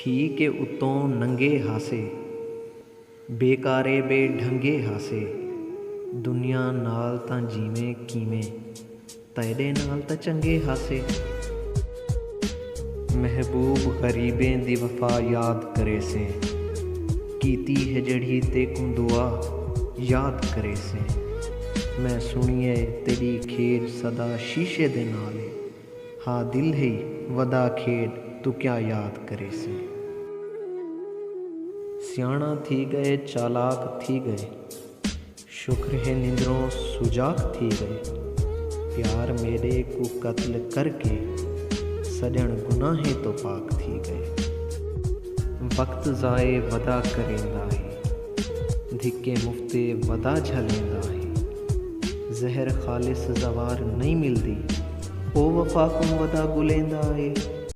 थी के उतों नंगे हासे, बेकारे बेढंगे हासे। दुनिया नाल तां जीवें कीवें, तेरे नाल तां चंगे हासे। महबूब गरीबें दी वफा याद करे से, कीती है जड़ी तेकूं दुआ याद करे से। मैं सुनिए तेरी खेड सदा शीशे दे नाल, हा दिल है वदा खेड तू क्या याद करे से। सियाणा थी गए चालाक थी गए, शुक्र है निंद्रों सुजाग थी गए। प्यार मेरे को कत्ल करके, सजण गुनाहे तो पाक थी गए। वक्त ज़ाए वदा करेंदा है, धिक्के मुफ्ते वदा झलेंदा है। जहर खालिस जवार नहीं मिलती, ओ वफा को वदा गुलेंदा है।